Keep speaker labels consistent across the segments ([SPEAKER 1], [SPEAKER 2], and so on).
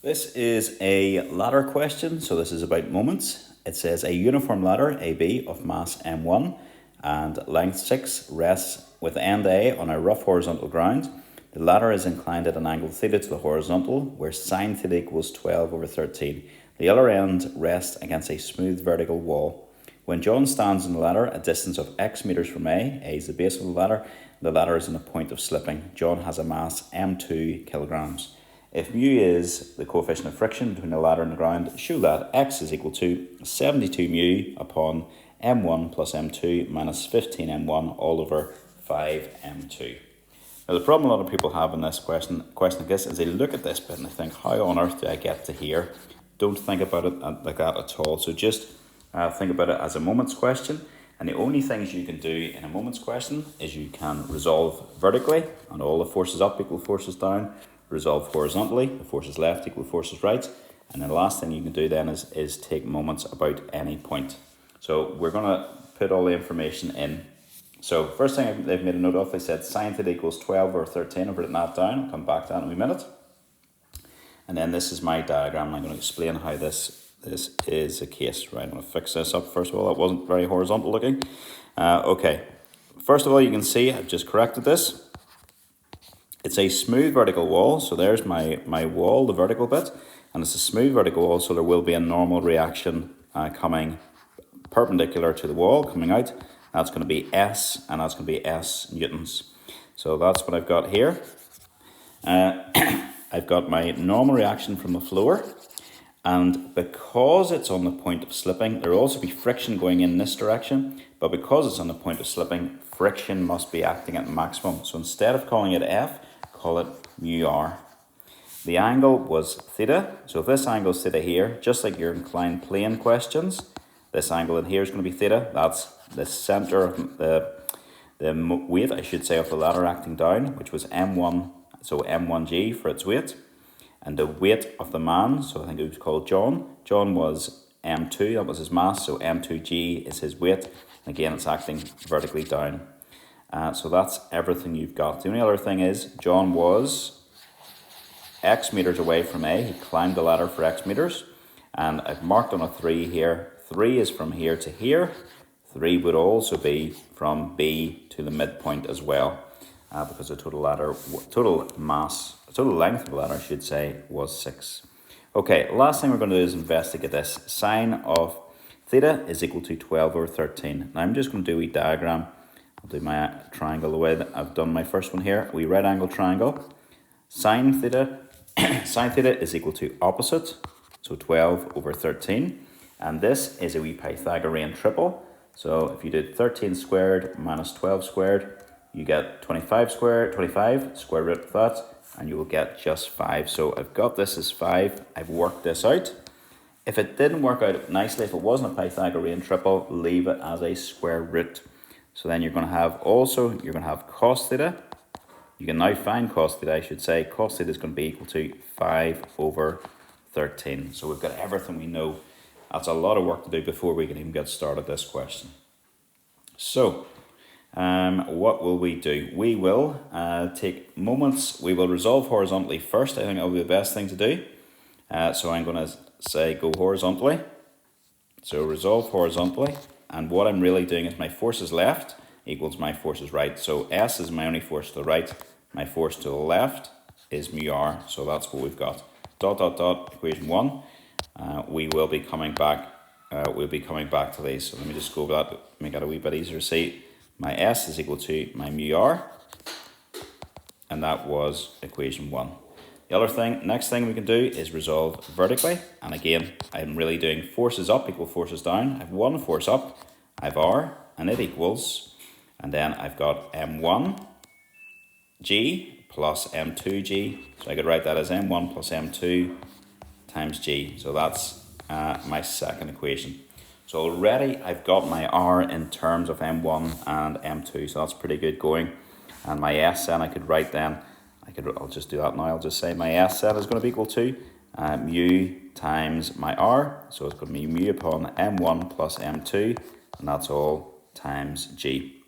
[SPEAKER 1] This is a ladder question, so this is about moments. It says a uniform ladder, AB, of mass m1 and length 6 rests with end A on a rough horizontal ground. The ladder is inclined at an angle theta to the horizontal, where sine theta equals 12 over 13. The other end rests against a smooth vertical wall. When John stands on the ladder a distance of x meters from A is the base of the ladder is in a point of slipping. John has a mass m2 kilograms. If mu is the coefficient of friction between the ladder and the ground, show that x is equal to 72 mu upon m1 plus m2 minus 15 m1 all over 5 m2. Now the problem a lot of people have in this question like this is they look at this bit and they think, how on earth do I get to here? Don't think about it like that at all. So just think about it as a moments question. And the only things you can do in a moments question is you can resolve vertically, and all the forces up equal forces down. Resolve horizontally, the forces left equal forces right. And then the last thing you can do then is take moments about any point. So we're going to put all the information in. So first thing they've made a note of, they said sine theta equals 12 or 13. I've written that down. I'll come back to that in a minute. And then this is my diagram. I'm going to explain how this is a case. Right, I'm going to fix this up first of all. That wasn't very horizontal looking. Okay, first of all, you can see I've just corrected this. It's a smooth vertical wall, so there's my wall, the vertical bit, and it's a smooth vertical wall, so there will be a normal reaction coming perpendicular to the wall, coming out. That's going to be S, and that's going to be S newtons. So that's what I've got here. I've got my normal reaction from the floor, and because it's on the point of slipping, there will also be friction going in this direction, but because it's on the point of slipping, friction must be acting at maximum. So instead of calling it F, call it mu r. The angle was theta, so if this angle is theta here, just like your inclined plane questions, this angle in here is going to be theta. That's the centre of the weight, I should say, of the ladder acting down, which was m1, so m1g for its weight. And the weight of the man, so I think it was called John. John was m2, that was his mass, so m2g is his weight. And again, it's acting vertically down. So that's everything you've got. The only other thing is John was x meters away from A. He climbed the ladder for x meters. And I've marked on a 3 here. 3 is from here to here. 3 would also be from B to the midpoint as well. Because the total length of the ladder, I should say, was 6. Okay, last thing we're going to do is investigate this. Sine of theta is equal to 12 over 13. Now I'm just going to do a diagram. I'll do my triangle the way that I've done my first one here. A wee right angle triangle. Sine theta, sine theta is equal to opposite, so 12 over 13. And this is a wee Pythagorean triple. So if you did 13 squared minus 12 squared, you get 25 square root of that, and you will get just 5. So I've got this as 5. I've worked this out. If it didn't work out nicely, if it wasn't a Pythagorean triple, leave it as a square root. So then you're going to have cos theta. You can now find cos theta, I should say. Cos theta is going to be equal to 5 over 13. So we've got everything we know. That's a lot of work to do before we can even get started this question. So what will we do? We will take moments. We will resolve horizontally first. I think that will be the best thing to do. So I'm going to say go horizontally. So resolve horizontally. And what I'm really doing is my forces left equals my forces right. So S is my only force to the right. My force to the left is mu r. So that's what we've got. Dot, dot, dot, equation 1. We will be coming back. We'll be coming back to these. So let me just go over that, make it a wee bit easier to see. My S is equal to my mu r. And that was equation 1. The other thing, next thing we can do is resolve vertically. And again, I'm really doing forces up equal forces down. I have one force up, I have R, and it equals, and then I've got M1G plus M2G. So I could write that as M1 plus M2 times G. So that's my second equation. So already I've got my R in terms of M1 and M2. So that's pretty good going. And my S then I could write then, I'll just do that now. I'll just say my S set is going to be equal to mu times my R. So it's going to be mu upon M1 plus M2, and that's all times G.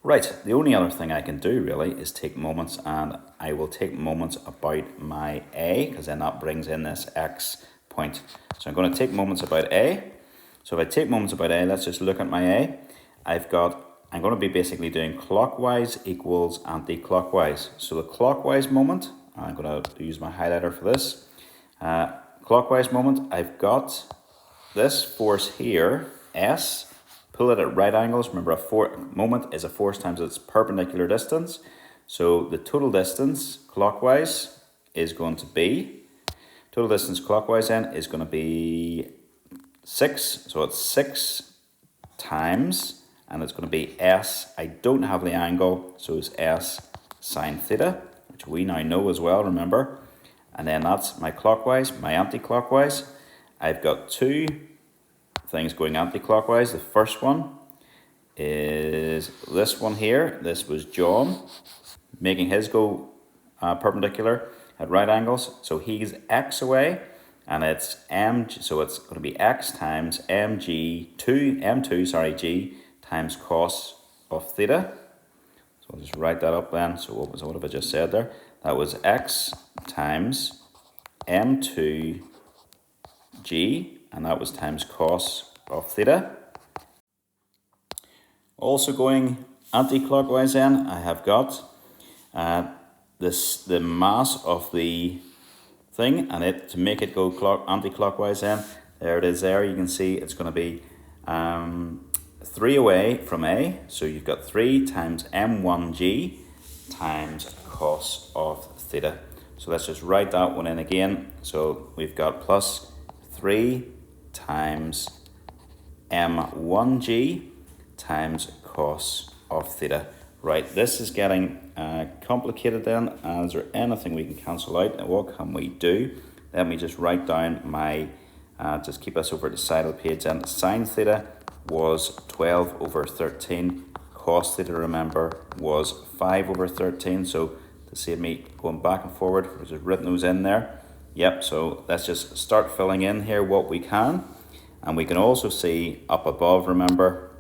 [SPEAKER 1] Right, the only other thing I can do really is take moments, and I will take moments about my A, because then that brings in this X point. So I'm going to take moments about A. So if I take moments about A, let's just look at my A. I'm going to be basically doing clockwise equals anti-clockwise. So the clockwise moment, I'm going to use my highlighter for this. Clockwise moment, I've got this force here, S, pull it at right angles. Remember, a moment is a force times its perpendicular distance. So the total distance clockwise is going to be, total distance clockwise then is going to be 6. So it's 6 times, and it's going to be S. I don't have the angle, so it's S sine theta, which we now know as well, remember. And then that's my clockwise, my anti-clockwise. I've got two things going anti-clockwise. The first one is this one here. This was John making his go perpendicular at right angles. So he's X away, and it's M, so it's going to be X times M2 G times cos of theta. So I'll just write that up then. So what have I just said there? That was X times M2 G, and that was times cos of theta. Also going anti-clockwise then, I have got the mass of the thing, and to make it go anti-clockwise then, there it is there. You can see it's going to be 3 away from A. So you've got 3 times M1G times cos of theta. So let's just write that one in again. So we've got plus 3 times M1G times cos of theta. Right, this is getting complicated then. Is there anything we can cancel out? And what can we do? Let me just write down my, just keep us over at the side of the page. And sine theta was 12 over 13. Cos theta, remember, was 5 over 13. So to save me going back and forward, I've just written those in there. Yep, so let's just start filling in here what we can. And we can also see up above, remember,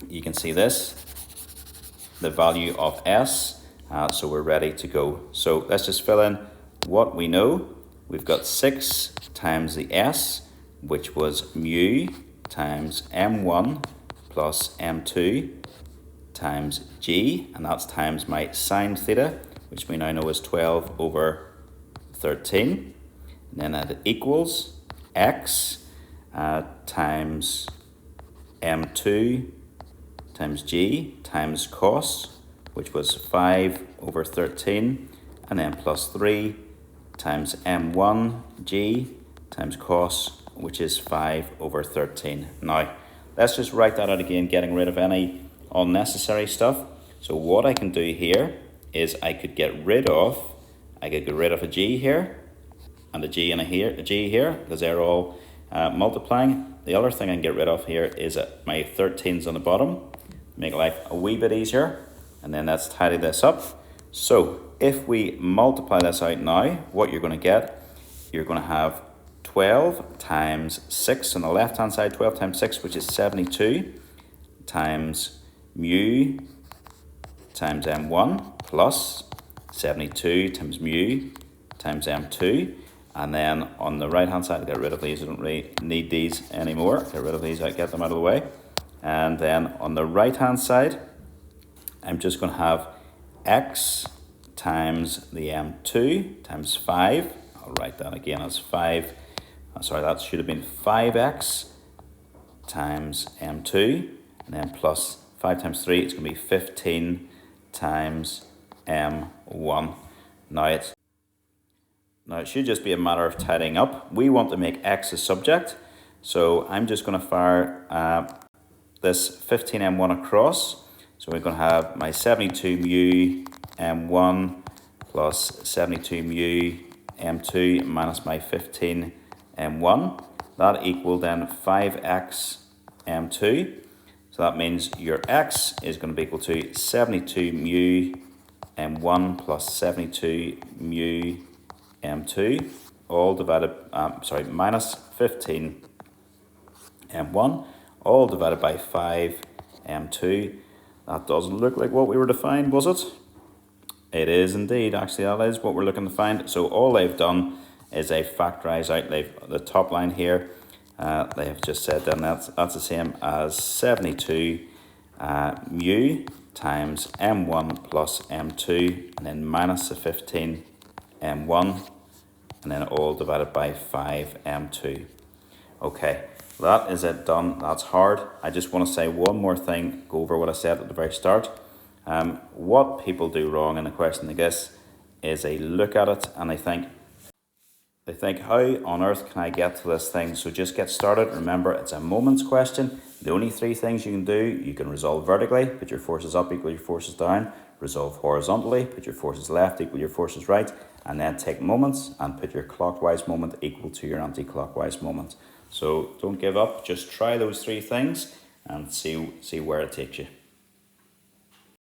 [SPEAKER 1] you can see this, the value of S. So we're ready to go. So let's just fill in what we know. We've got 6 times the S, which was mu times M1 plus M2 times G, and that's times my sine theta, which we now know is 12 over 13. And then that equals X times M2 times G times cos, which was 5 over 13, and then plus 3 times M1G times cos, which is 5 over 13. Now, let's just write that out again, getting rid of any unnecessary stuff. So what I can do here is I could get rid of a G here, and a G and a G here, because they're all multiplying. The other thing I can get rid of here is my 13s on the bottom, make life a wee bit easier. And then let's tidy this up. So if we multiply this out now, what you're going to get, you're going to have 12 times 6 on the left hand side, 12 times 6, which is 72, times mu times M1 plus 72 times mu times M2. And then on the right hand side, get rid of these. I don't really need these anymore. Get rid of these, I get them out of the way. And then on the right hand side, I'm just going to have X times the M2 times 5. I'll write that again as 5. Sorry, that should have been 5X times M2. And then plus 5 times 3, it's going to be 15 times M1. Now it should just be a matter of tidying up. We want to make X a subject. So I'm just going to fire this 15M1 across. So we're going to have my 72 mu M1 plus 72 mu M2 minus my 15 M1. That equal then 5x M2. So that means your x is going to be equal to 72 mu M1 plus 72 mu M2, all divided, minus 15 M1, all divided by 5 M2. That doesn't look like what we were to find, was it? It is indeed. Actually, that is what we're looking to find. So all they've done is they factorise out the top line here. They have just said then that's the same as 72 mu times m1 plus m2, and then minus the 15 m1, and then all divided by 5 m2. Okay, that is it done. That's hard. I just want to say one more thing, go over what I said at the very start. What people do wrong in a question like this is they look at it and they think, how on earth can I get to this thing? So just get started. Remember, it's a moments question. The only three things you can do: you can resolve vertically, put your forces up equal your forces down; resolve horizontally, put your forces left equal your forces right; and then take moments and put your clockwise moment equal to your anti-clockwise moment. So don't give up, just try those three things and see where it takes you.